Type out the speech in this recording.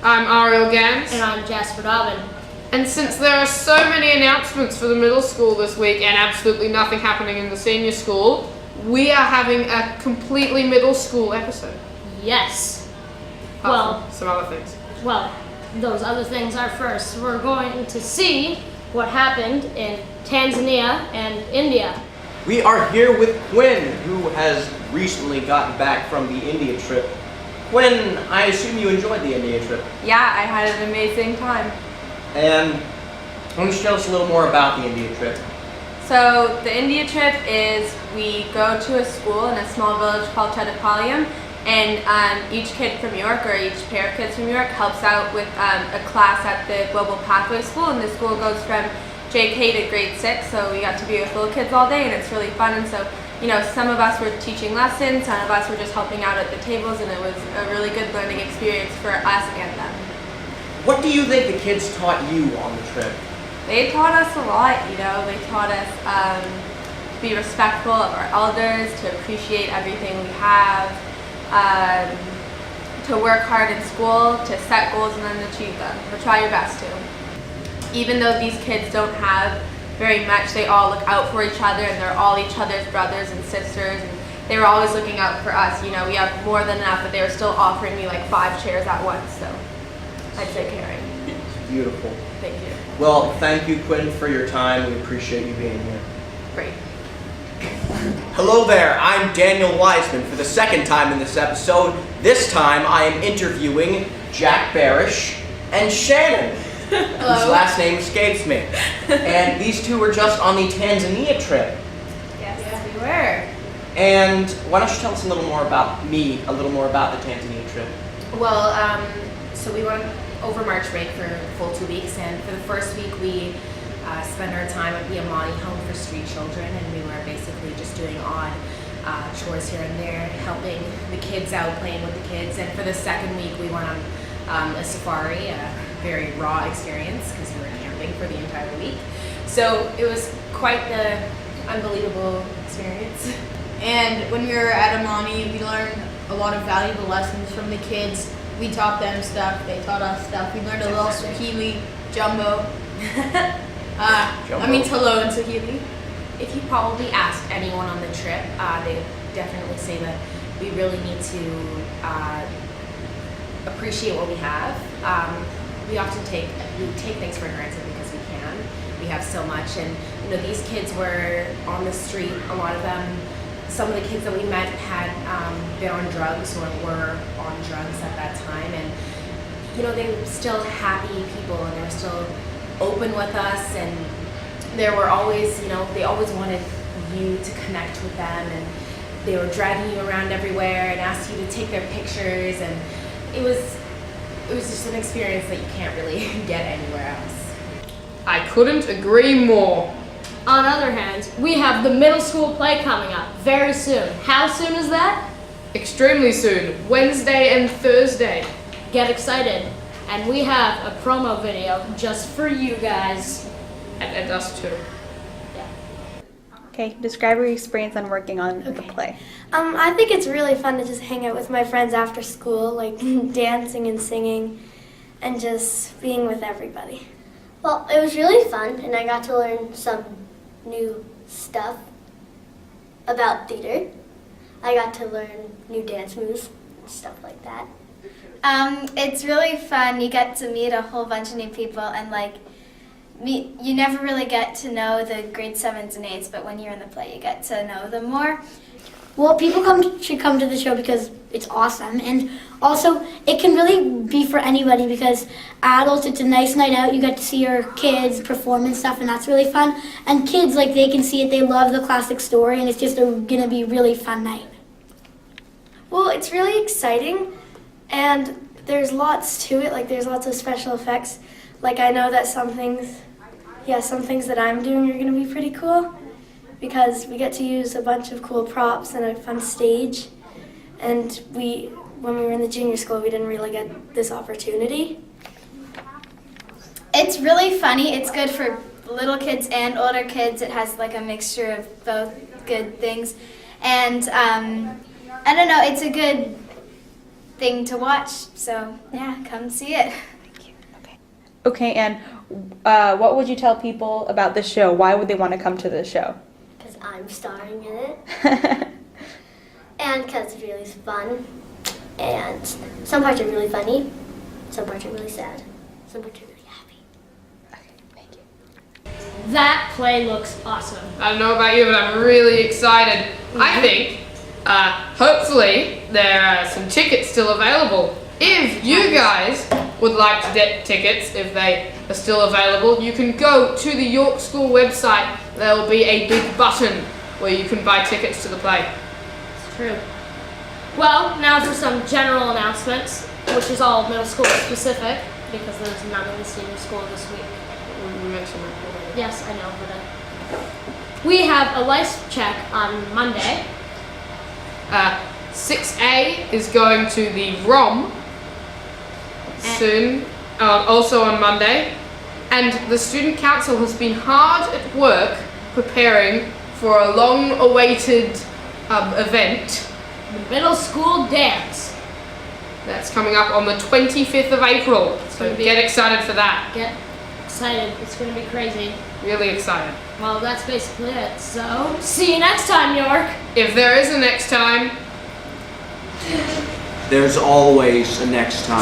I'm Ariel Gans. And I'm Jasper Dobbin. And since there are so many announcements for the middle school this week and absolutely nothing happening in the senior school, we are having a completely middle school episode. Yes. Apart from some other things. Well, those other things are first. We're going to see what happened in Tanzania and India. We are here with Quinn, who has recently gotten back from the India trip. Quinn, I assume you enjoyed the India trip. Yeah, I had an amazing time. And why don't you tell us a little more about the India trip? So the India trip is we go to a school in a small village called Chettapalayam, and each kid from York, or each pair of kids from York, helps out with a class at the Global Pathway School, and the school goes from JK to grade 6, so we got to be with little kids all day, and it's really fun. And so, you know, some of us were teaching lessons, some of us were just helping out at the tables, and it was a really good learning experience for us and them. What do you think the kids taught you on the trip? They taught us a lot, you know. They taught us to be respectful of our elders, to appreciate everything we have, to work hard in school, to set goals and then achieve them, or try your best to. Even though these kids don't have very much, they all look out for each other, and they're all each other's brothers and sisters, and they were always looking out for us. You know, we have more than enough, but they were still offering me like 5 chairs at once, so I'd say caring. It's beautiful. Thank you. Well, thank you, Quinn, for your time. We appreciate you being here. Great. Hello there, I'm Daniel Wiseman for the second time in this episode. This time I am interviewing Jack Barish and Shannon, whose last name escapes me. And these two were just on the Tanzania trip. Yes, we were. And why don't you tell us a little more about me, a little more about the Tanzania trip? Well, so we went over March break for a full 2 weeks, and for the first week we spent our time at the Amani Home for Street Children, and we were basically just doing odd chores here and there, helping the kids out, playing with the kids. And for the second week we went on a safari, a very raw experience because we were camping for the entire week. So it was quite the unbelievable experience. And when we were at Amani, we learned a lot of valuable lessons from the kids. We taught them stuff, they taught us stuff. We learned a little Swahili, Jumbo. I mean hello in Swahili. If you probably asked anyone on the trip, they definitely say that we really need to appreciate what we have. We often take things for granted because we can. We have so much, and you know, these kids were on the street. A lot of them, some of the kids that we met had been on drugs or were on drugs at that time, and you know, they were still happy people, and they were still open with us, and there were always, you know, they always wanted you to connect with them, and they were dragging you around everywhere and asked you to take their pictures, and it was just an experience that you can't really get anywhere else. I couldn't agree more. On the other hand, we have the middle school play coming up very soon. How soon is that? Extremely soon, Wednesday and Thursday. Get excited. And we have a promo video just for you guys. And us too. Okay, describe your experience on working on the play. I think it's really fun to just hang out with my friends after school, like dancing and singing, and just being with everybody. Well, it was really fun, and I got to learn some new stuff about theater. I got to learn new dance moves and stuff like that. It's really fun. You get to meet a whole bunch of new people, and you never really get to know the grade 7s and 8s, but when you're in the play, you get to know them more. Well, people should come to the show because it's awesome, and also it can really be for anybody because adults, it's a nice night out. You get to see your kids perform and stuff, and that's really fun. And kids, they can see it. They love the classic story, and it's just gonna be a really fun night. Well, it's really exciting, and there's lots to it. There's lots of special effects. I know that some things that I'm doing are gonna be pretty cool because we get to use a bunch of cool props and a fun stage. And when we were in the junior school, we didn't really get this opportunity. It's really funny. It's good for little kids and older kids. It has a mixture of both good things. And I don't know, it's a good thing to watch. So yeah, come see it. Okay, and what would you tell people about the show? Why would they want to come to the show? Because I'm starring in it. And because it's really fun. And some parts are really funny. Some parts are really sad. Some parts are really happy. Okay, thank you. That play looks awesome. I don't know about you, but I'm really excited. I think, hopefully, there are some tickets still available. If you guys would like to get tickets, if they are still available, you can go to the York School website. There will be a big button where you can buy tickets to the play. It's true. Well, now for some general announcements, which is all middle school specific, because there's none in the senior school this week. We mentioned that already. Yes, I know, but we have a lice check on Monday. 6A is going to the ROM soon, also on Monday. And the student council has been hard at work preparing for a long-awaited event. The middle school dance. That's coming up on the 25th of April. So gonna be- get excited for that. Get excited. It's going to be crazy. Really excited. Well, that's basically it. So, see you next time, York. If there is a next time, There's always a next time.